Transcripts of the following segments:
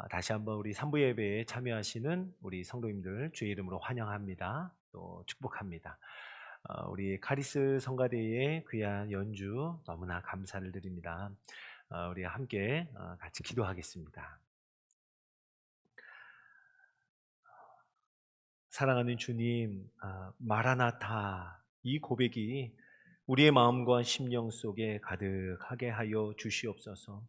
다시 한번 우리 삼부 예배에 참여하시는 우리 성도님들 주의 이름으로 환영합니다. 또 축복합니다. 우리 카리스 성가대의 귀한 연주 너무나 감사를 드립니다. 우리 함께 같이 기도하겠습니다. 사랑하는 주님, 마라나타, 이 고백이 우리의 마음과 심령 속에 가득하게 하여 주시옵소서.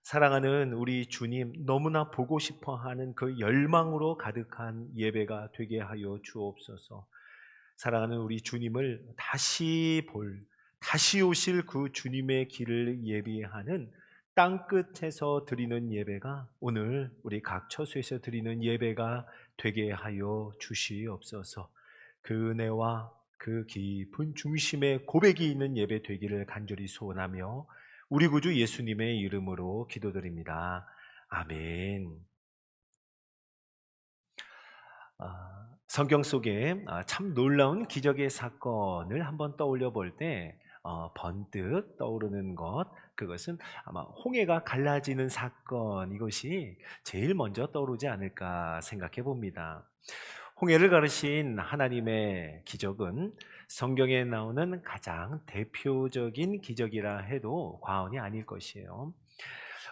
사랑하는 우리 주님, 너무나 보고 싶어 하는 그 열망으로 가득한 예배가 되게 하여 주옵소서. 사랑하는 우리 주님을 다시 오실 그 주님의 길을 예비하는 땅끝에서 드리는 예배가 오늘 우리 각 처소에서 드리는 예배가 되게 하여 주시옵소서. 그 은혜와 그 깊은 중심의 고백이 있는 예배 되기를 간절히 소원하며 우리 구주 예수님의 이름으로 기도드립니다. 아멘. 성경 속에 참 놀라운 기적의 사건을 한번 떠올려 볼 때 번뜩 떠오르는 그것은 아마 홍해가 갈라지는 사건, 이것이 제일 먼저 떠오르지 않을까 생각해 봅니다. 홍해를 가르신 하나님의 기적은 성경에 나오는 가장 대표적인 기적이라 해도 과언이 아닐 것이에요.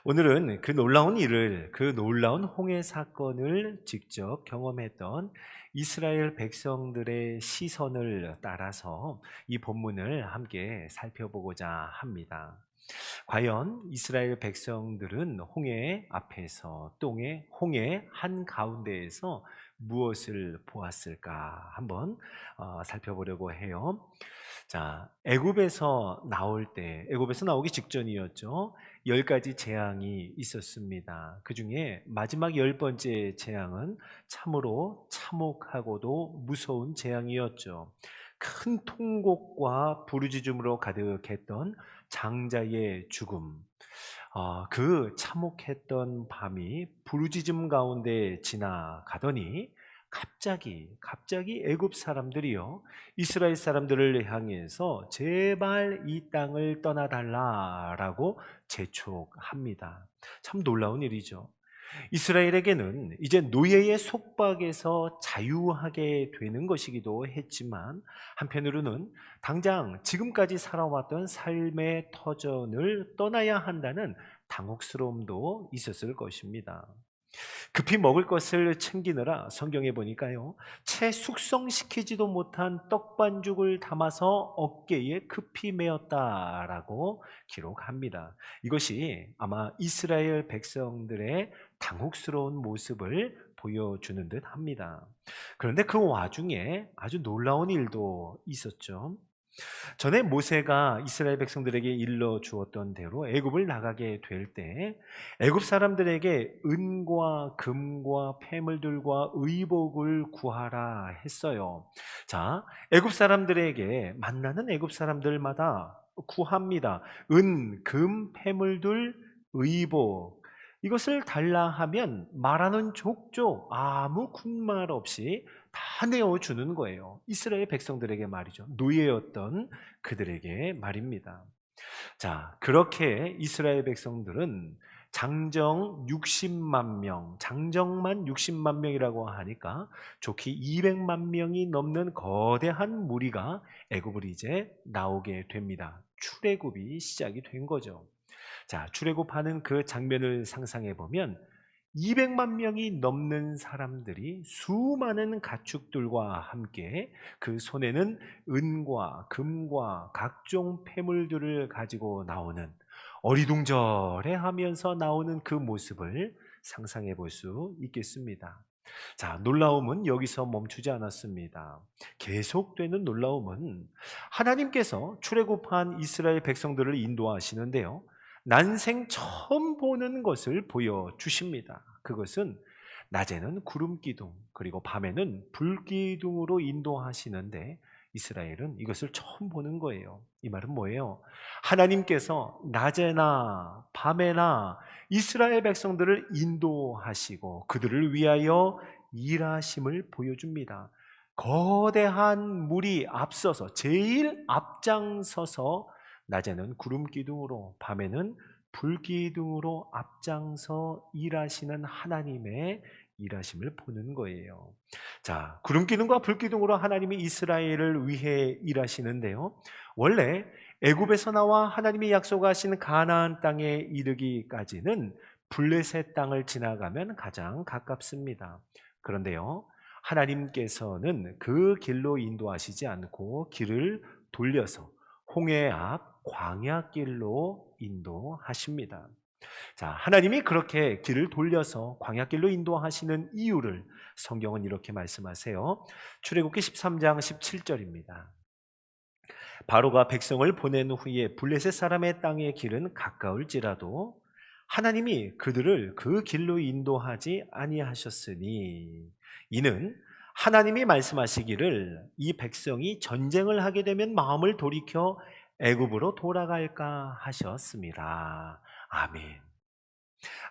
오늘은 그 놀라운 홍해 사건을 직접 경험했던 이스라엘 백성들의 시선을 따라서 이 본문을 함께 살펴보고자 합니다. 과연 이스라엘 백성들은 홍해 앞에서 홍해 한가운데에서 무엇을 보았을까 한번 살펴보려고 해요. 자, 애굽에서 나오기 직전이었죠. 10가지 재앙이 있었습니다. 그 중에 마지막 10번째 재앙은 참으로 참혹하고도 무서운 재앙이었죠. 큰 통곡과 부르짖음으로 가득했던 장자의 죽음. 그 참혹했던 밤이 부르짖음 가운데 지나가더니 갑자기 애굽 사람들이요, 이스라엘 사람들을 향해서 제발 이 땅을 떠나달라라고 재촉합니다. 참 놀라운 일이죠. 이스라엘에게는 이제 노예의 속박에서 자유하게 되는 것이기도 했지만, 한편으로는 당장 지금까지 살아왔던 삶의 터전을 떠나야 한다는 당혹스러움도 있었을 것입니다. 급히 먹을 것을 챙기느라 성경에 보니까요, 채 숙성시키지도 못한 떡반죽을 담아서 어깨에 급히 메었다라고 기록합니다. 이것이 아마 이스라엘 백성들의 당혹스러운 모습을 보여주는 듯 합니다. 그런데 그 와중에 아주 놀라운 일도 있었죠. 전에 모세가 이스라엘 백성들에게 일러 주었던 대로 애굽을 나가게 될 때 애굽 사람들에게 은과 금과 폐물들과 의복을 구하라 했어요. 자, 애굽 사람들에게 만나는 애굽 사람들마다 구합니다. 은, 금, 폐물들, 의복, 이것을 달라 하면 말하는 족족 아무 군말 없이 다 내어주는 거예요. 이스라엘 백성들에게 말이죠. 노예였던 그들에게 말입니다. 자, 그렇게 이스라엘 백성들은 장정만 60만 명이라고 하니까 좋게 200만 명이 넘는 거대한 무리가 애굽을 이제 나오게 됩니다. 출애굽이 시작이 된 거죠. 자, 출애굽하는 그 장면을 상상해 보면 200만 명이 넘는 사람들이 수많은 가축들과 함께 그 손에는 은과 금과 각종 폐물들을 가지고 나오는, 어리둥절해 하면서 나오는 그 모습을 상상해 볼 수 있겠습니다. 자, 놀라움은 여기서 멈추지 않았습니다. 계속되는 놀라움은 하나님께서 출애굽한 이스라엘 백성들을 인도하시는데요, 난생 처음 보는 것을 보여주십니다. 그것은 낮에는 구름 기둥, 그리고 밤에는 불 기둥으로 인도하시는데 이스라엘은 이것을 처음 보는 거예요. 이 말은 뭐예요? 하나님께서 낮에나 밤에나 이스라엘 백성들을 인도하시고 그들을 위하여 일하심을 보여줍니다. 거대한 물이 앞서서, 제일 앞장서서 낮에는 구름 기둥으로 밤에는 불기둥으로 앞장서 일하시는 하나님의 일하심을 보는 거예요. 자, 구름기둥과 불기둥으로 하나님이 이스라엘을 위해 일하시는데요. 원래 애굽에서 나와 하나님이 약속하신 가나안 땅에 이르기까지는 블레셋 땅을 지나가면 가장 가깝습니다. 그런데요, 하나님께서는 그 길로 인도하시지 않고 길을 돌려서 홍해 앞 광야길로 인도하십니다. 자, 하나님이 그렇게 길을 돌려서 광야길로 인도하시는 이유를 성경은 이렇게 말씀하세요. 출애굽기 13장 17절입니다. 바로가 백성을 보낸 후에 블레셋 사람의 땅의 길은 가까울지라도 하나님이 그들을 그 길로 인도하지 아니하셨으니, 이는 하나님이 말씀하시기를 이 백성이 전쟁을 하게 되면 마음을 돌이켜 애굽으로 돌아갈까 하셨습니다. 아멘.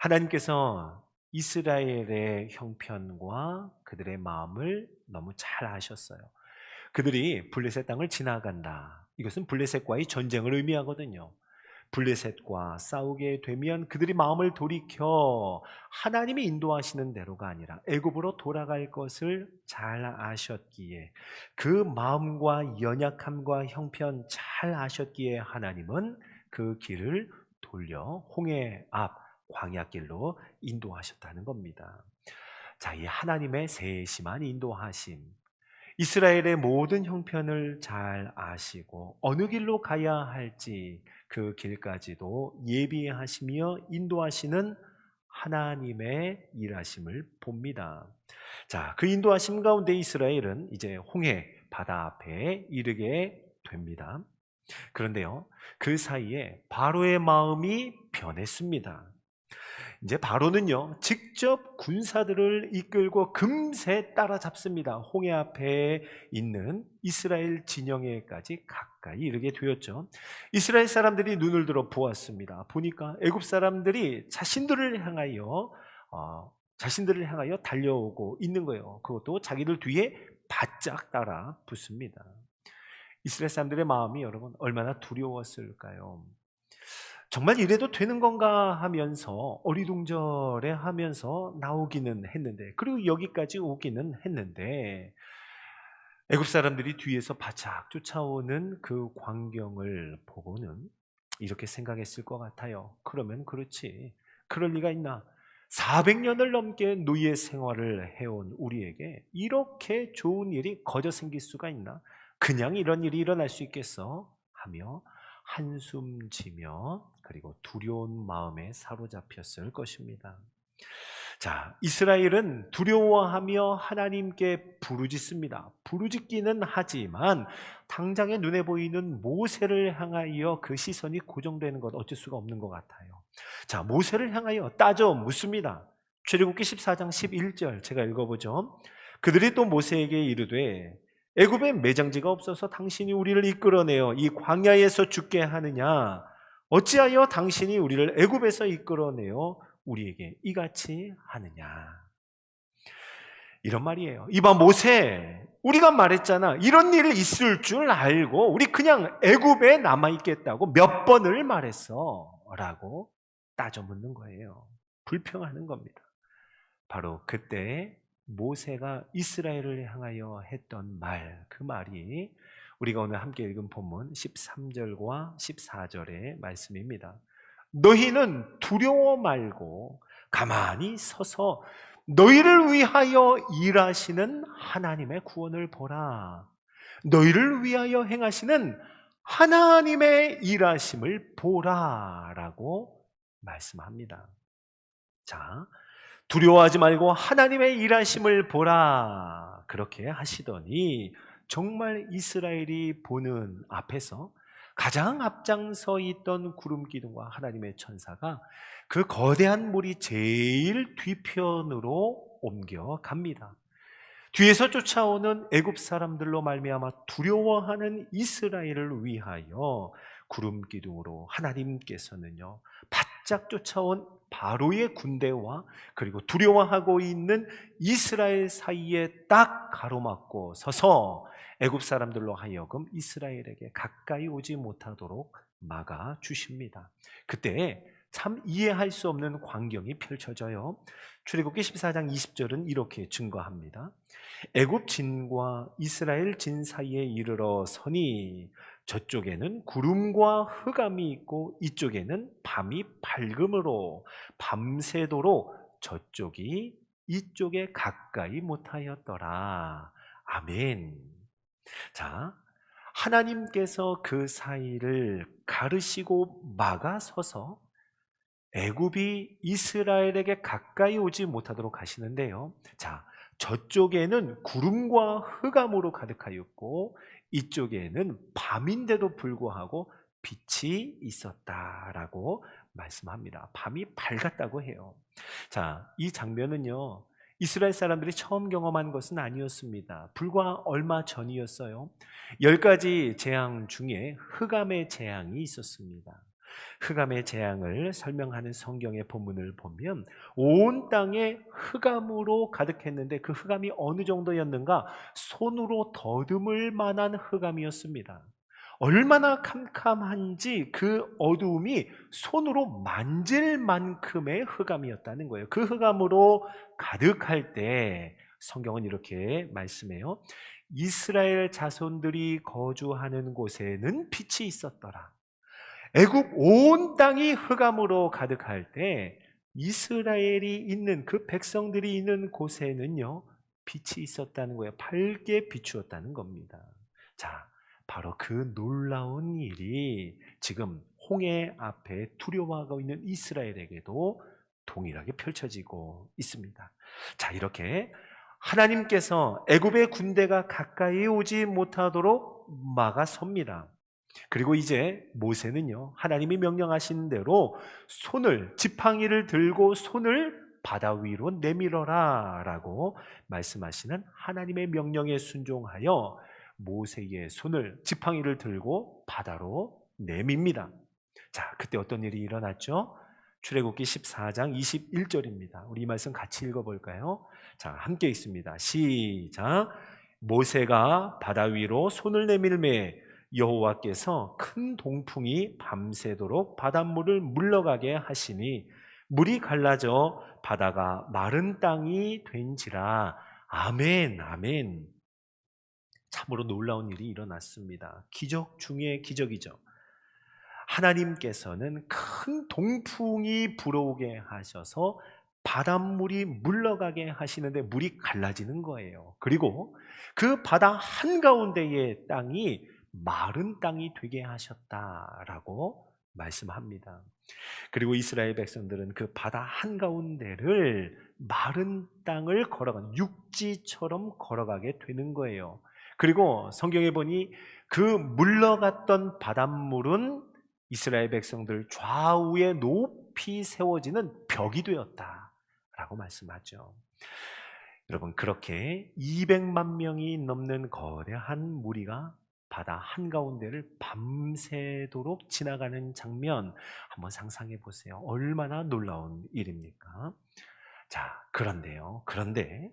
하나님께서 이스라엘의 형편과 그들의 마음을 너무 잘 아셨어요. 그들이 블레셋 땅을 지나간다. 이것은 블레셋과의 전쟁을 의미하거든요. 블레셋과 싸우게 되면 그들이 마음을 돌이켜 하나님이 인도하시는 대로가 아니라 애굽으로 돌아갈 것을 잘 아셨기에, 그 마음과 연약함과 형편 잘 아셨기에 하나님은 그 길을 돌려 홍해 앞 광야길로 인도하셨다는 겁니다. 자, 이 하나님의 세심한 인도하심, 이스라엘의 모든 형편을 잘 아시고 어느 길로 가야 할지 그 길까지도 예비하시며 인도하시는 하나님의 일하심을 봅니다. 자, 그 인도하심 가운데 이스라엘은 이제 홍해 바다 앞에 이르게 됩니다. 그런데요, 그 사이에 바로의 마음이 변했습니다. 이제 바로는요, 직접 군사들을 이끌고 금세 따라잡습니다. 홍해 앞에 있는 이스라엘 진영에까지 가까이 이르게 되었죠. 이스라엘 사람들이 눈을 들어 보았습니다. 보니까 애굽 사람들이 자신들을 향하여 달려오고 있는 거예요. 그것도 자기들 뒤에 바짝 따라 붙습니다. 이스라엘 사람들의 마음이 여러분 얼마나 두려웠을까요? 정말 이래도 되는 건가 하면서 어리둥절해 하면서 나오기는 했는데, 그리고 여기까지 오기는 했는데, 애굽 사람들이 뒤에서 바짝 쫓아오는 그 광경을 보고는 이렇게 생각했을 것 같아요. 그러면 그렇지, 그럴 리가 있나? 400년을 넘게 노예 생활을 해온 우리에게 이렇게 좋은 일이 거저 생길 수가 있나? 그냥 이런 일이 일어날 수 있겠어? 하며 한숨 지며 그리고 두려운 마음에 사로잡혔을 것입니다. 자, 이스라엘은 두려워하며 하나님께 부르짖습니다. 부르짖기는 하지만 당장에 눈에 보이는 모세를 향하여 그 시선이 고정되는 것 어쩔 수가 없는 것 같아요. 자, 모세를 향하여 따져 묻습니다. 출애굽기 14장 11절 제가 읽어보죠. 그들이 또 모세에게 이르되 애굽에 매장지가 없어서 당신이 우리를 이끌어내어 이 광야에서 죽게 하느냐? 어찌하여 당신이 우리를 애굽에서 이끌어내어 우리에게 이같이 하느냐? 이런 말이에요. 이봐 모세, 우리가 말했잖아. 이런 일 있을 줄 알고 우리 그냥 애굽에 남아있겠다고 몇 번을 말했어 라고 따져 묻는 거예요. 불평하는 겁니다. 바로 그때 모세가 이스라엘을 향하여 했던 말, 그 말이 우리가 오늘 함께 읽은 본문 13절과 14절의 말씀입니다. 너희는 두려워 말고 가만히 서서 너희를 위하여 일하시는 하나님의 구원을 보라. 너희를 위하여 행하시는 하나님의 일하심을 보라 라고 말씀합니다. 자, 두려워하지 말고 하나님의 일하심을 보라 그렇게 하시더니 정말 이스라엘이 보는 앞에서 가장 앞장서 있던 구름기둥과 하나님의 천사가 그 거대한 물이 제일 뒤편으로 옮겨갑니다. 뒤에서 쫓아오는 애굽 사람들로 말미암아 두려워하는 이스라엘을 위하여 구름기둥으로 하나님께서는요 바짝 쫓아온 바로의 군대와 그리고 두려워하고 있는 이스라엘 사이에 딱 가로막고 서서 애굽 사람들로 하여금 이스라엘에게 가까이 오지 못하도록 막아 주십니다. 그때 참 이해할 수 없는 광경이 펼쳐져요. 출애굽기 14장 20절은 이렇게 증거합니다. 애굽 진과 이스라엘 진 사이에 이르러 서니 저쪽에는 구름과 흑암이 있고 이쪽에는 밤이 밝음으로 밤새도록 저쪽이 이쪽에 가까이 못하였더라. 아멘. 자, 하나님께서 그 사이를 가르시고 막아서서 애굽이 이스라엘에게 가까이 오지 못하도록 하시는데요. 자, 저쪽에는 구름과 흑암으로 가득하였고 이쪽에는 밤인데도 불구하고 빛이 있었다라고 말씀합니다. 밤이 밝았다고 해요. 자, 이 장면은요, 이스라엘 사람들이 처음 경험한 것은 아니었습니다. 불과 얼마 전이었어요. 10가지 재앙 중에 흑암의 재앙이 있었습니다. 흑암의 재앙을 설명하는 성경의 본문을 보면 온 땅에 흑암으로 가득했는데 그 흑암이 어느 정도였는가? 손으로 더듬을 만한 흑암이었습니다. 얼마나 캄캄한지 그 어두움이 손으로 만질 만큼의 흑암이었다는 거예요. 그 흑암으로 가득할 때 성경은 이렇게 말씀해요. 이스라엘 자손들이 거주하는 곳에는 빛이 있었더라. 애굽 온 땅이 흑암으로 가득할 때 이스라엘이 있는 그 백성들이 있는 곳에는요 빛이 있었다는 거예요. 밝게 비추었다는 겁니다. 자, 바로 그 놀라운 일이 지금 홍해 앞에 두려워하고 있는 이스라엘에게도 동일하게 펼쳐지고 있습니다. 자, 이렇게 하나님께서 애굽의 군대가 가까이 오지 못하도록 막아섭니다. 그리고 이제 모세는요, 하나님이 명령하신 대로 지팡이를 들고 손을 바다 위로 내밀어라 라고 말씀하시는 하나님의 명령에 순종하여 모세의 지팡이를 들고 바다로 내밉니다. 자, 그때 어떤 일이 일어났죠? 출애굽기 14장 21절입니다. 우리 이 말씀 같이 읽어볼까요? 자, 함께 읽습니다. 시작. 모세가 바다 위로 손을 내밀매 여호와께서 큰 동풍이 밤새도록 바닷물을 물러가게 하시니 물이 갈라져 바다가 마른 땅이 된지라. 아멘, 아멘. 참으로 놀라운 일이 일어났습니다. 기적 중에 기적이죠. 하나님께서는 큰 동풍이 불어오게 하셔서 바닷물이 물러가게 하시는데 물이 갈라지는 거예요. 그리고 그 바다 한가운데의 땅이 마른 땅이 되게 하셨다라고 말씀합니다. 그리고 이스라엘 백성들은 그 바다 한가운데를 마른 땅을 육지처럼 걸어가게 되는 거예요. 그리고 성경에 보니 그 물러갔던 바닷물은 이스라엘 백성들 좌우에 높이 세워지는 벽이 되었다라고 말씀하죠. 여러분, 그렇게 200만 명이 넘는 거대한 무리가 바다 한가운데를 밤새도록 지나가는 장면 한번 상상해 보세요. 얼마나 놀라운 일입니까? 자, 그런데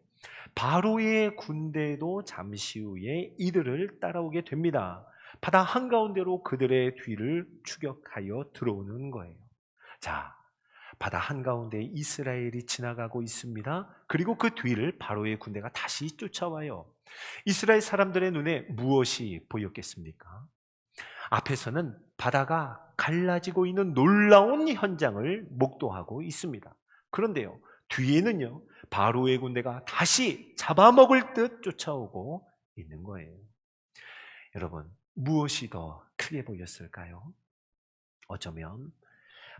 바로의 군대도 잠시 후에 이들을 따라오게 됩니다. 바다 한가운데로 그들의 뒤를 추격하여 들어오는 거예요. 자, 바다 한가운데 이스라엘이 지나가고 있습니다. 그리고 그 뒤를 바로의 군대가 다시 쫓아와요. 이스라엘 사람들의 눈에 무엇이 보였겠습니까? 앞에서는 바다가 갈라지고 있는 놀라운 현장을 목도하고 있습니다. 그런데요, 뒤에는요, 바로의 군대가 다시 잡아먹을 듯 쫓아오고 있는 거예요. 여러분, 무엇이 더 크게 보였을까요? 어쩌면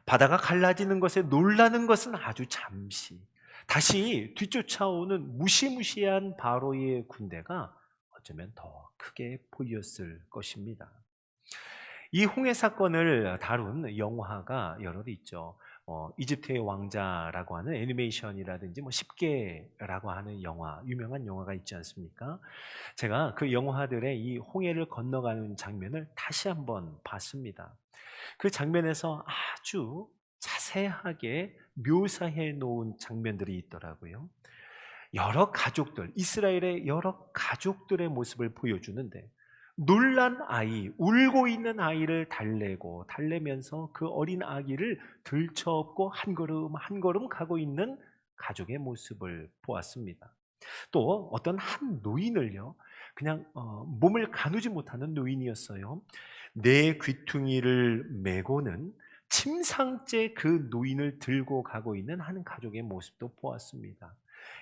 바다가 갈라지는 것에 놀라는 것은 아주 잠시, 다시 뒤쫓아오는 무시무시한 바로의 군대가 어쩌면 더 크게 보였을 것입니다. 이 홍해 사건을 다룬 영화가 여러 개 있죠. 이집트의 왕자라고 하는 애니메이션이라든지 10개라고 하는 영화, 유명한 영화가 있지 않습니까? 제가 그 영화들의 이 홍해를 건너가는 장면을 다시 한번 봤습니다. 그 장면에서 아주 자세하게 묘사해 놓은 장면들이 있더라고요. 이스라엘의 여러 가족들의 모습을 보여주는데 놀란 아이, 울고 있는 아이를 달래면서 그 어린 아기를 들쳐업고 한 걸음 한 걸음 가고 있는 가족의 모습을 보았습니다. 또 어떤 한 노인을요, 그냥 몸을 가누지 못하는 노인이었어요. 내 귀퉁이를 메고는 침상째 그 노인을 들고 가고 있는 한 가족의 모습도 보았습니다.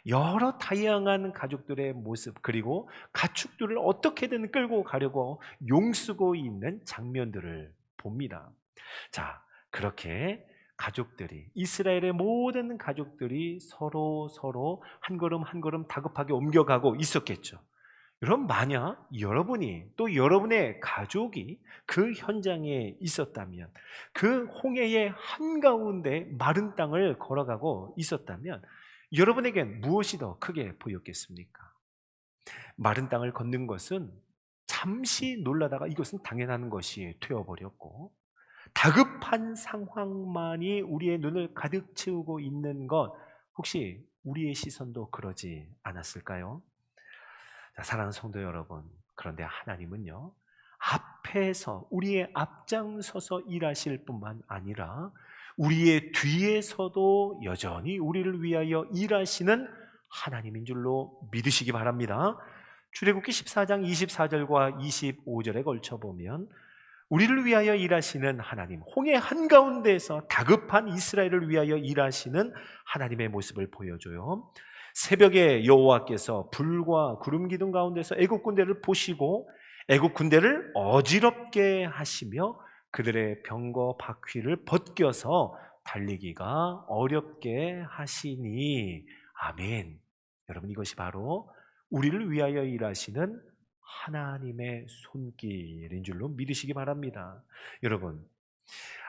여러 다양한 가족들의 모습, 그리고 가축들을 어떻게든 끌고 가려고 용쓰고 있는 장면들을 봅니다. 자, 그렇게 가족들이, 이스라엘의 모든 가족들이 서로 한 걸음 한 걸음 다급하게 옮겨가고 있었겠죠. 여러분, 만약 여러분이 또 여러분의 가족이 그 현장에 있었다면, 그 홍해의 한가운데 마른 땅을 걸어가고 있었다면, 여러분에겐 무엇이 더 크게 보였겠습니까? 마른 땅을 걷는 것은 잠시 놀라다가 이것은 당연한 것이 되어버렸고, 다급한 상황만이 우리의 눈을 가득 채우고 있는 것, 혹시 우리의 시선도 그러지 않았을까요? 자, 사랑하는 성도 여러분, 그런데 하나님은요, 앞에서 우리의 앞장서서 일하실 뿐만 아니라 우리의 뒤에서도 여전히 우리를 위하여 일하시는 하나님인 줄로 믿으시기 바랍니다. 출애굽기 14장 24절과 25절에 걸쳐 보면 우리를 위하여 일하시는 하나님, 홍해 한가운데에서 다급한 이스라엘을 위하여 일하시는 하나님의 모습을 보여줘요. 새벽에 여호와께서 불과 구름 기둥 가운데서 애국 군대를 보시고 애국 군대를 어지럽게 하시며 그들의 병거 바퀴를 벗겨서 달리기가 어렵게 하시니. 아멘. 여러분, 이것이 바로 우리를 위하여 일하시는 하나님의 손길인 줄로 믿으시기 바랍니다. 여러분,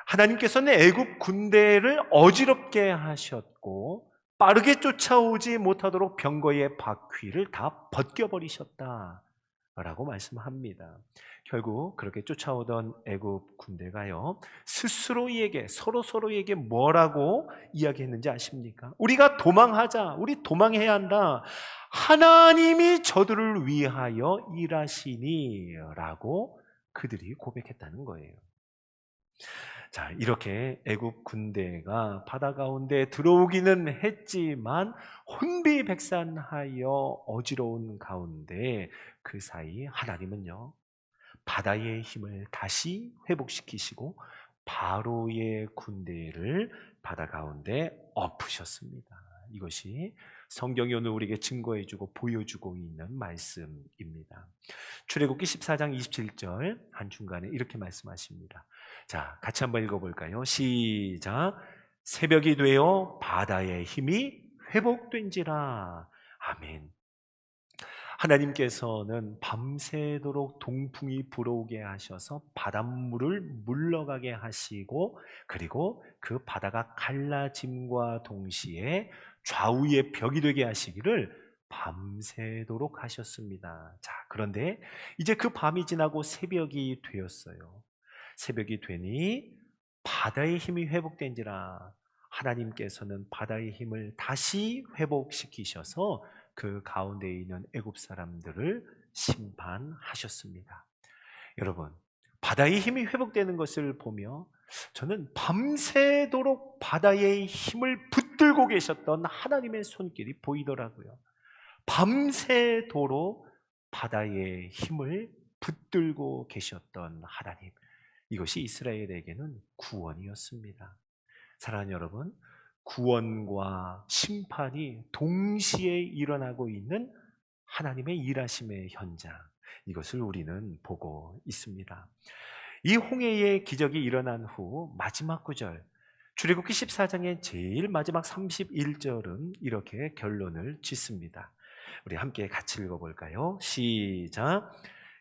하나님께서는 애굽 군대를 어지럽게 하셨고 빠르게 쫓아오지 못하도록 병거의 바퀴를 다 벗겨버리셨다라고 말씀합니다. 결국 그렇게 쫓아오던 애굽 군대가요, 스스로에게, 서로에게 뭐라고 이야기했는지 아십니까? 우리가 도망하자, 우리 도망해야 한다, 하나님이 저들을 위하여 일하시니 라고 그들이 고백했다는 거예요. 자, 이렇게 애굽 군대가 바다 가운데 들어오기는 했지만 혼비백산하여 어지러운 가운데 그 사이 하나님은요, 바다의 힘을 다시 회복시키시고 바로의 군대를 바다 가운데 엎으셨습니다. 이것이 성경이 오늘 우리에게 증거해주고 보여주고 있는 말씀입니다. 출애굽기 14장 27절 한중간에 이렇게 말씀하십니다. 자, 같이 한번 읽어볼까요? 시작. 새벽이 되어 바다의 힘이 회복된지라. 아멘. 하나님께서는 밤새도록 동풍이 불어오게 하셔서 바닷물을 물러가게 하시고, 그리고 그 바다가 갈라짐과 동시에 좌우의 벽이 되게 하시기를 밤새도록 하셨습니다. 자, 그런데 이제 그 밤이 지나고 새벽이 되었어요. 새벽이 되니 바다의 힘이 회복된지라. 하나님께서는 바다의 힘을 다시 회복시키셔서 그 가운데 있는 애굽 사람들을 심판하셨습니다. 여러분, 바다의 힘이 회복되는 것을 보며 저는 밤새도록 바다의 힘을 붙들고 계셨던 하나님의 손길이 보이더라고요. 밤새도록 바다의 힘을 붙들고 계셨던 하나님, 이것이 이스라엘에게는 구원이었습니다. 사랑하는 여러분, 구원과 심판이 동시에 일어나고 있는 하나님의 일하심의 현장, 이것을 우리는 보고 있습니다. 이 홍해의 기적이 일어난 후 마지막 구절, 출애굽기 14장의 제일 마지막 31절은 이렇게 결론을 짓습니다. 우리 함께 같이 읽어볼까요? 시작.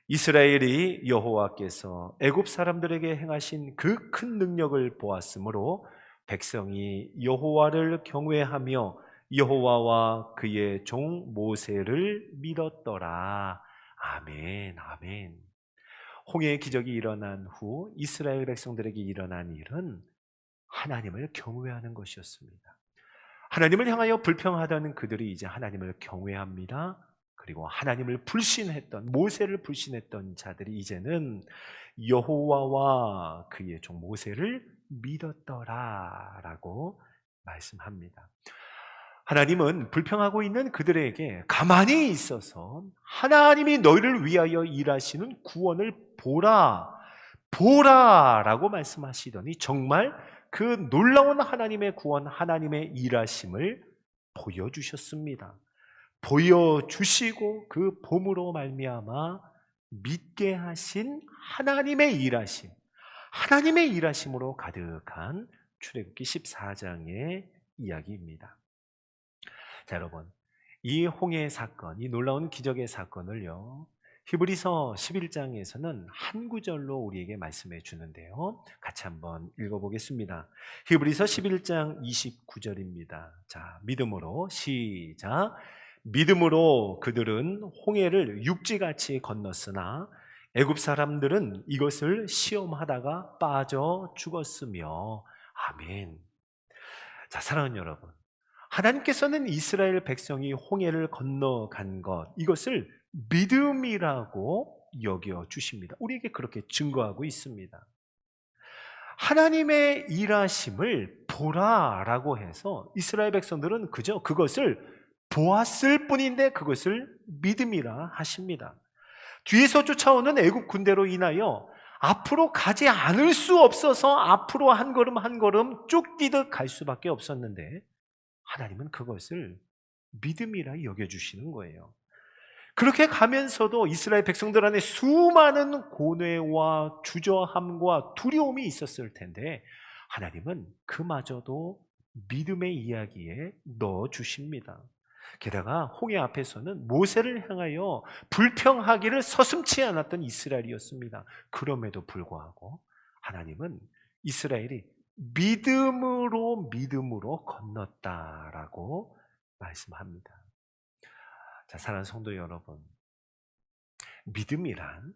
이스라엘이 여호와께서 애굽 사람들에게 행하신 그 큰 능력을 보았으므로 백성이 여호와를 경외하며 여호와와 그의 종 모세를 믿었더라. 아멘, 아멘. 홍해의 기적이 일어난 후 이스라엘 백성들에게 일어난 일은 하나님을 경외하는 것이었습니다. 하나님을 향하여 불평하던 그들이 이제 하나님을 경외합니다. 그리고 하나님을 불신했던, 모세를 불신했던 자들이 이제는 여호와와 그의 종 모세를 믿었더라라고 말씀합니다. 하나님은 불평하고 있는 그들에게 가만히 있어서 하나님이 너희를 위하여 일하시는 구원을 보라라고 말씀하시더니 정말 그 놀라운 하나님의 구원, 하나님의 일하심을 보여주셨습니다. 보여주시고 그 봄으로 말미암아 믿게 하신 하나님의 일하심, 하나님의 일하심으로 가득한 출애굽기 14장의 이야기입니다. 자, 여러분, 이 홍해의 사건, 이 놀라운 기적의 사건을요, 히브리서 11장에서는 한 구절로 우리에게 말씀해 주는데요. 같이 한번 읽어보겠습니다. 히브리서 11장 29절입니다. 자, 믿음으로 시작. 믿음으로 그들은 홍해를 육지같이 건넜으나 애굽 사람들은 이것을 시험하다가 빠져 죽었으며. 아멘. 자, 사랑하는 여러분, 하나님께서는 이스라엘 백성이 홍해를 건너간 것, 이것을 믿음이라고 여겨 주십니다. 우리에게 그렇게 증거하고 있습니다. 하나님의 일하심을 보라라고 해서 이스라엘 백성들은 그저 그것을 보았을 뿐인데 그것을 믿음이라 하십니다. 뒤에서 쫓아오는 애국 군대로 인하여 앞으로 가지 않을 수 없어서 앞으로 한 걸음 한 걸음 쫓기듯 갈 수밖에 없었는데 하나님은 그것을 믿음이라 여겨주시는 거예요. 그렇게 가면서도 이스라엘 백성들 안에 수많은 고뇌와 주저함과 두려움이 있었을 텐데 하나님은 그마저도 믿음의 이야기에 넣어주십니다. 게다가 홍해 앞에서는 모세를 향하여 불평하기를 서슴지 않았던 이스라엘이었습니다. 그럼에도 불구하고 하나님은 이스라엘이 믿음으로 건넜다라고 말씀합니다. 자, 사랑하는 성도 여러분, 믿음이란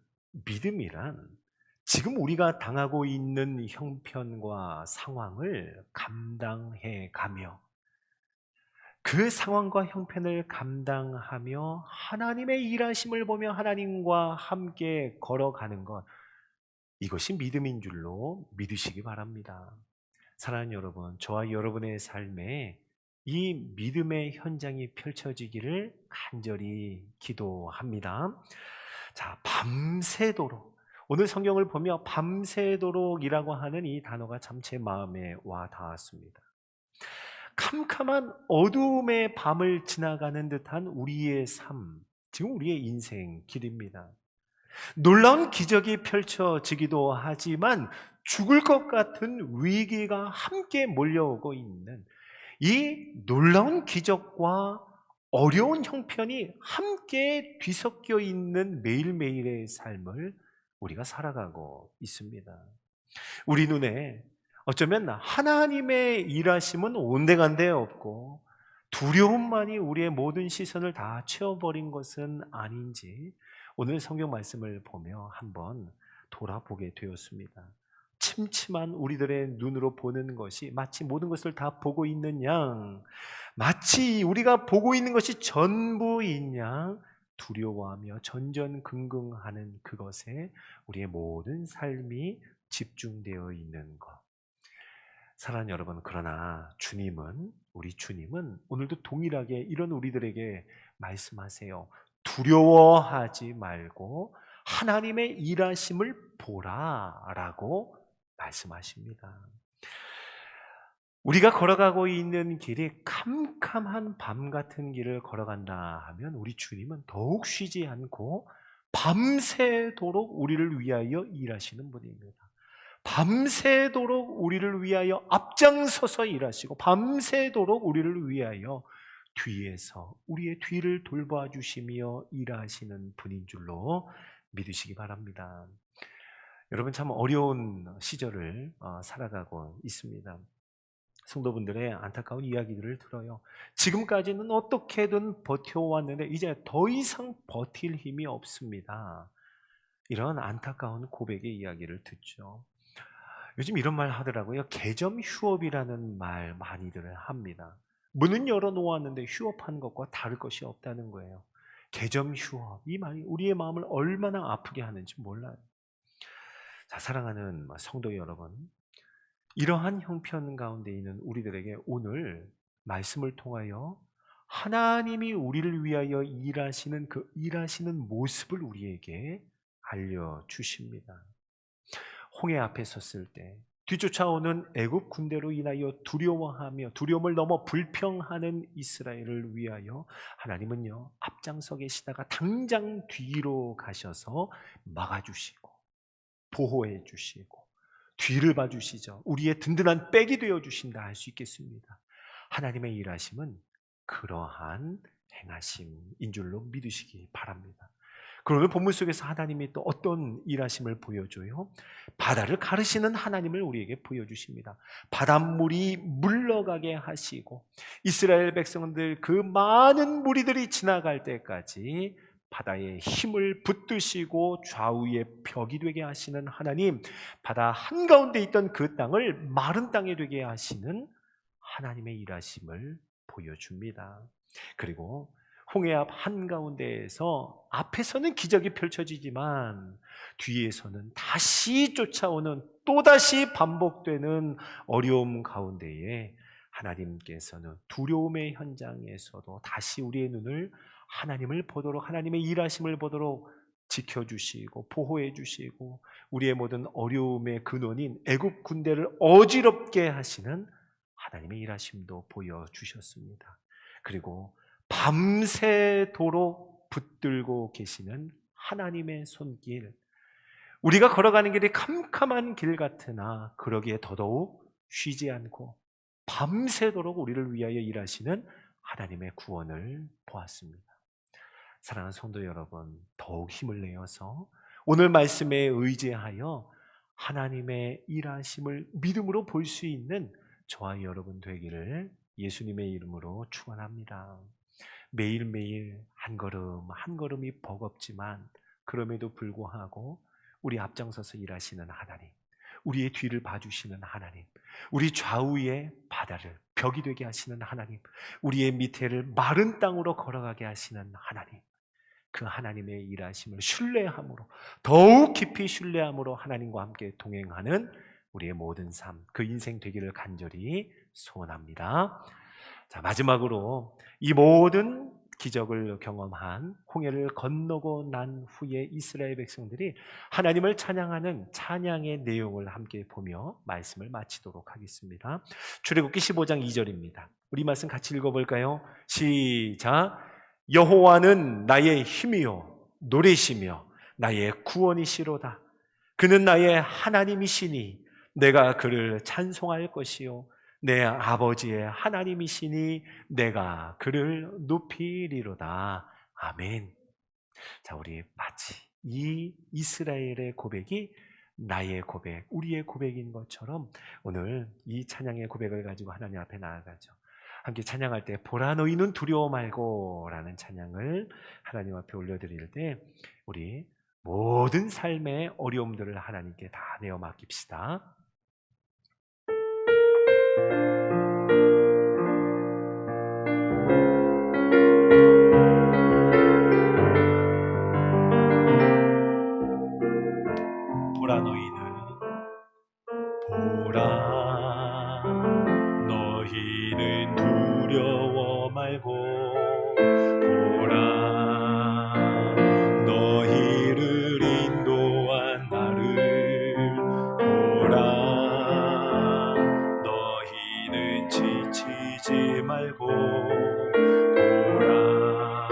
지금 우리가 당하고 있는 형편과 상황을 감당해 가며 그 상황과 형편을 감당하며 하나님의 일하심을 보며 하나님과 함께 걸어가는 것, 이것이 믿음인 줄로 믿으시기 바랍니다. 사랑하는 여러분, 저와 여러분의 삶에 이 믿음의 현장이 펼쳐지기를 간절히 기도합니다. 자, 밤새도록, 오늘 성경을 보며 밤새도록이라고 하는 이 단어가 참 제 마음에 와 닿았습니다. 캄캄한 어두움의 밤을 지나가는 듯한 우리의 삶, 지금 우리의 인생 길입니다. 놀라운 기적이 펼쳐지기도 하지만 죽을 것 같은 위기가 함께 몰려오고 있는 이 놀라운 기적과 어려운 형편이 함께 뒤섞여 있는 매일매일의 삶을 우리가 살아가고 있습니다. 우리 눈에 어쩌면 하나님의 일하심은 온데간데 없고 두려움만이 우리의 모든 시선을 다 채워버린 것은 아닌지 오늘 성경 말씀을 보며 한번 돌아보게 되었습니다. 침침한 우리들의 눈으로 보는 것이 마치 모든 것을 다 보고 있는 양, 마치 우리가 보고 있는 것이 전부인 양 두려워하며 전전긍긍하는 그것에 우리의 모든 삶이 집중되어 있는 것. 사랑하는 여러분, 그러나 우리 주님은 오늘도 동일하게 이런 우리들에게 말씀하세요. 두려워하지 말고 하나님의 일하심을 보라라고 말씀하십니다. 우리가 걸어가고 있는 길이 캄캄한 밤 같은 길을 걸어간다 하면 우리 주님은 더욱 쉬지 않고 밤새도록 우리를 위하여 일하시는 분입니다. 밤새도록 우리를 위하여 앞장서서 일하시고 밤새도록 우리를 위하여 뒤에서 우리의 뒤를 돌봐주시며 일하시는 분인 줄로 믿으시기 바랍니다. 여러분, 참 어려운 시절을 살아가고 있습니다. 성도분들의 안타까운 이야기들을 들어요. 지금까지는 어떻게든 버텨왔는데 이제 더 이상 버틸 힘이 없습니다. 이런 안타까운 고백의 이야기를 듣죠. 요즘 이런 말 하더라고요. 개점 휴업이라는 말 많이들 합니다. 문은 열어놓았는데 휴업하는 것과 다를 것이 없다는 거예요. 개점 휴업, 이 말이 우리의 마음을 얼마나 아프게 하는지 몰라요. 자, 사랑하는 성도 여러분, 이러한 형편 가운데 있는 우리들에게 오늘 말씀을 통하여 하나님이 우리를 위하여 일하시는 그 일하시는 모습을 우리에게 알려주십니다. 홍해 앞에 섰을 때 뒤쫓아오는 애굽 군대로 인하여 두려워하며 두려움을 넘어 불평하는 이스라엘을 위하여 하나님은요, 앞장서 계시다가 당장 뒤로 가셔서 막아주시고 보호해 주시고 뒤를 봐주시죠. 우리의 든든한 백이 되어주신다 할 수 있겠습니다. 하나님의 일하심은 그러한 행하심인 줄로 믿으시기 바랍니다. 그러면 본문 속에서 하나님이 또 어떤 일하심을 보여줘요? 바다를 가르시는 하나님을 우리에게 보여주십니다. 바닷물이 물러가게 하시고 이스라엘 백성들 그 많은 무리들이 지나갈 때까지 바다의 힘을 붙드시고 좌우의 벽이 되게 하시는 하나님, 바다 한가운데 있던 그 땅을 마른 땅이 되게 하시는 하나님의 일하심을 보여줍니다. 그리고 홍해 앞 한가운데에서 앞에서는 기적이 펼쳐지지만 뒤에서는 다시 쫓아오는 또다시 반복되는 어려움 가운데에 하나님께서는 두려움의 현장에서도 다시 우리의 눈을 하나님을 보도록, 하나님의 일하심을 보도록 지켜주시고 보호해 주시고 우리의 모든 어려움의 근원인 애굽 군대를 어지럽게 하시는 하나님의 일하심도 보여주셨습니다. 그리고 밤새도록 붙들고 계시는 하나님의 손길, 우리가 걸어가는 길이 캄캄한 길 같으나 그러기에 더더욱 쉬지 않고 밤새도록 우리를 위하여 일하시는 하나님의 구원을 보았습니다. 사랑하는 성도 여러분, 더욱 힘을 내어서 오늘 말씀에 의지하여 하나님의 일하심을 믿음으로 볼 수 있는 저와 여러분 되기를 예수님의 이름으로 축원합니다. 매일매일 한 걸음 한 걸음이 버겁지만 그럼에도 불구하고 우리 앞장서서 일하시는 하나님, 우리의 뒤를 봐주시는 하나님, 우리 좌우의 바다를 벽이 되게 하시는 하나님, 우리의 밑에를 마른 땅으로 걸어가게 하시는 하나님, 그 하나님의 일하심을 신뢰함으로, 더욱 깊이 신뢰함으로 하나님과 함께 동행하는 우리의 모든 삶, 그 인생 되기를 간절히 소원합니다. 자, 마지막으로 이 모든 기적을 경험한 홍해를 건너고 난 후에 이스라엘 백성들이 하나님을 찬양하는 찬양의 내용을 함께 보며 말씀을 마치도록 하겠습니다. 출애굽기 15장 2절입니다. 우리 말씀 같이 읽어볼까요? 시작. 여호와는 나의 힘이요 노래시며 나의 구원이시로다. 그는 나의 하나님이시니 내가 그를 찬송할 것이요 내 아버지의 하나님이시니 내가 그를 높이리로다. 아멘. 자, 우리 마치 이 이스라엘의 고백이 나의 고백, 우리의 고백인 것처럼 오늘 이 찬양의 고백을 가지고 하나님 앞에 나아가죠. 함께 찬양할 때 보라 너희는 두려워 말고 라는 찬양을 하나님 앞에 올려드릴 때 우리 모든 삶의 어려움들을 하나님께 다 내어 맡깁시다. 보라 너희는 두려워 말고 보라 너희를 인도한 나를 보라 너희는 지치지 말고 보라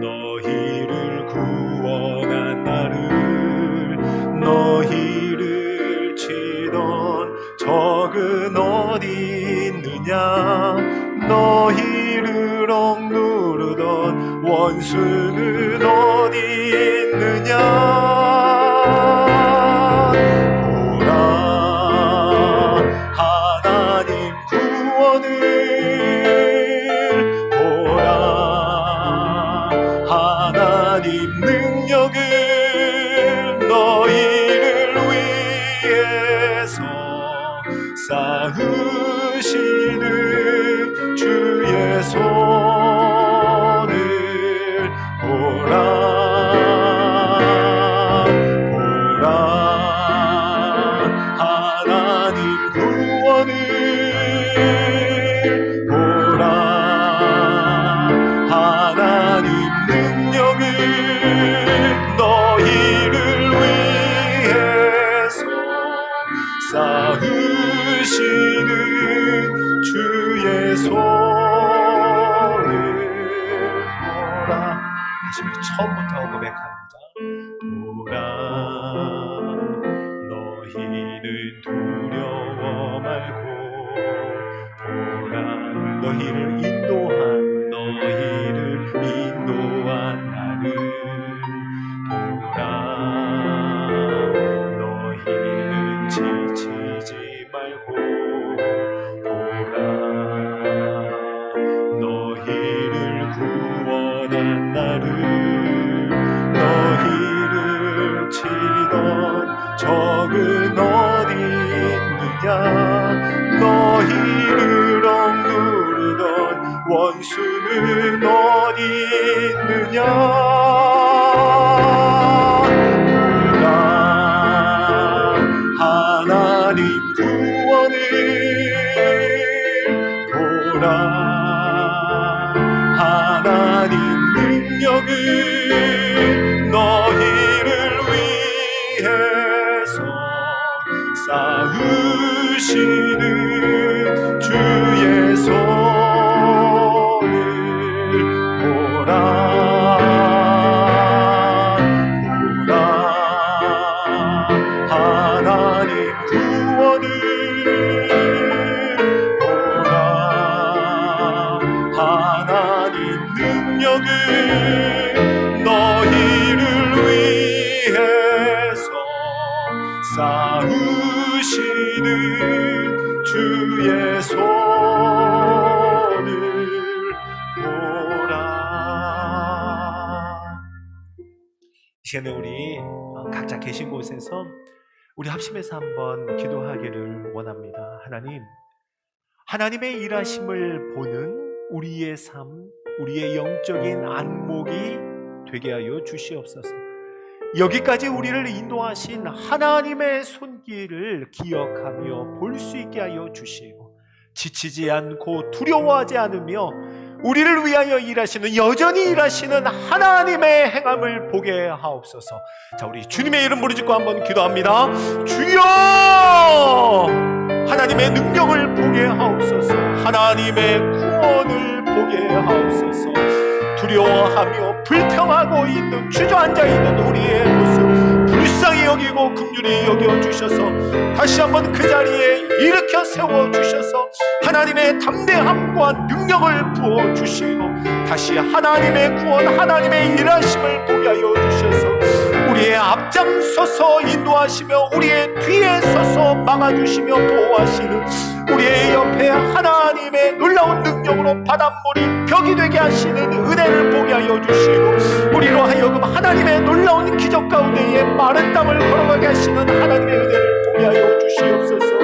너희를 구원한 나를 너희를 치던 적은 어디 있느냐 너희를 억누르던 원수는 어디 있느냐 보라 하나님 구원을 보라 하나님 능력을 너희를 위해서 쌓으시는 주의 손을 처음부터 고백합니다. 보라, 너희는 두려워 말고, 보라, 너희를 인도한 나를 보라, 너희는 지치지 말고, 보라, 너희를 구원한 나를, 너희를 치던 적은 어디 있느냐, 너희를 억누르던 원수는 어디 있느냐. 보라, 하나님 구원을 보라, 하나님 능력을 너희를 위해서 쌓으시는 주의 손을 보라, 보라, 하나님 구원을 보라, 하나님 능력을 너희를 위해서 쌓으시는 주의 손을 보라. 이 시간에 우리 각자 계신 곳에서 우리 합심해서 한번 기도하기를 원합니다. 하나님의 일하심을 보는 우리의 삶, 우리의 영적인 안목이 되게 하여 주시옵소서. 여기까지 우리를 인도하신 하나님의 손길을 기억하며 볼 수 있게 하여 주시고, 지치지 않고 두려워하지 않으며 우리를 위하여 일하시는, 여전히 일하시는 하나님의 행함을 보게 하옵소서. 자, 우리 주님의 이름 부르짖고 한번 기도합니다. 주여, 하나님의 능력을 보게 하옵소서. 하나님의 구원을 보게 하옵소서. 두려워하며 불평하고 있는, 주저앉아 있는 우리의 모습 불쌍히 여기고 긍휼히 여겨주셔서 다시 한번 그 자리에 일으켜 세워주셔서 하나님의 담대함과 능력을 부어주시고, 다시 하나님의 구원, 하나님의 일하심을 보게 하여 주셔서 우리의 앞장서서 인도하시며 우리의 뒤에 서서 막아주시며 보호하시는, 우리의 옆에 하나님의 놀라운 능력으로 바닷물이 벽이 되게 하시는 은혜를 보게 하여 주시고, 우리로 하여금 하나님의 놀라운 기적 가운데에 마른 땅을 걸어가게 하시는 하나님의 은혜를 보게 하여 주시옵소서.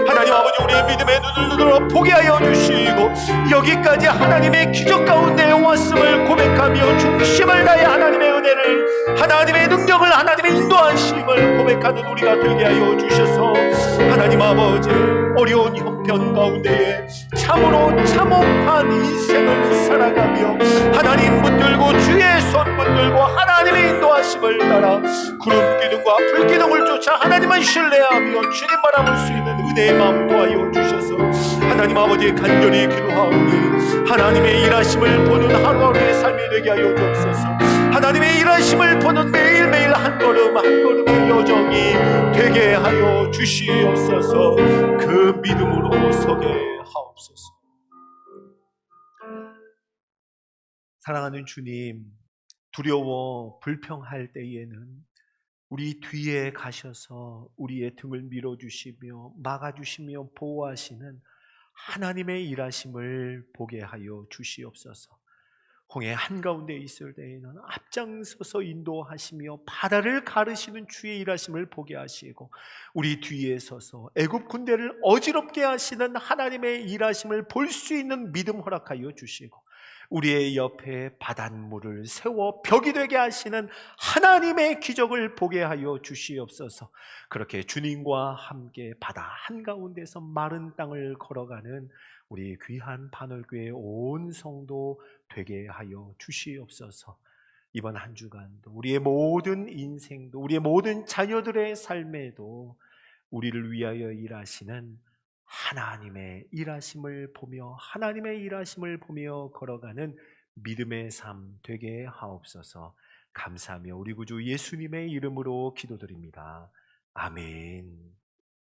하나님 아버지, 우리의 믿음의 눈을 들어 보게 하여 주시고, 여기까지 하나님의 기적 가운데에 왔음을 고백하며 중심을 다해 하나님의 은혜를, 하나님의 능력을, 하나님의 인도하심을 고백하는 우리가 되게 하여 주셔서, 하나님 아버지, 어려운 형편 가운데에 참으로 참혹한 인생을 살아가며 하나님 붙들고 주의 손 붙들고 하나님의 인도하심을 따라 구름 기둥과 불 기둥을 쫓아 하나님을 신뢰하며 주님 바라볼 수 있는 은혜의 마음 도하여 주셔서, 하나님 아버지 간절히 기도하오니 하나님의 일하심을 보는 하루하루의 삶이 되게 하여 주옵소서. 하나님의 일하심을 보는 매일매일 한 걸음 한 걸음의 여정이 되게 하여 주시옵소서. 그 믿음으로 서게 하옵소서. 사랑하는 주님, 두려워 불평할 때에는 우리 뒤에 가셔서 우리의 등을 밀어주시며 막아주시며 보호하시는 하나님의 일하심을 보게 하여 주시옵소서. 홍해 한가운데 있을 때에는 앞장서서 인도하시며 바다를 가르시는 주의 일하심을 보게 하시고, 우리 뒤에 서서 애굽 군대를 어지럽게 하시는 하나님의 일하심을 볼 수 있는 믿음 허락하여 주시고, 우리의 옆에 바닷물을 세워 벽이 되게 하시는 하나님의 기적을 보게 하여 주시옵소서. 그렇게 주님과 함께 바다 한가운데서 마른 땅을 걸어가는 우리 귀한 반월교회 온 성도 되게 하여 주시옵소서. 이번 한 주간도 우리의 모든 인생도, 우리의 모든 자녀들의 삶에도 우리를 위하여 일하시는 하나님의 일하심을 보며, 하나님의 일하심을 보며 걸어가는 믿음의 삶 되게 하옵소서. 감사하며 우리 구주 예수님의 이름으로 기도드립니다. 아멘.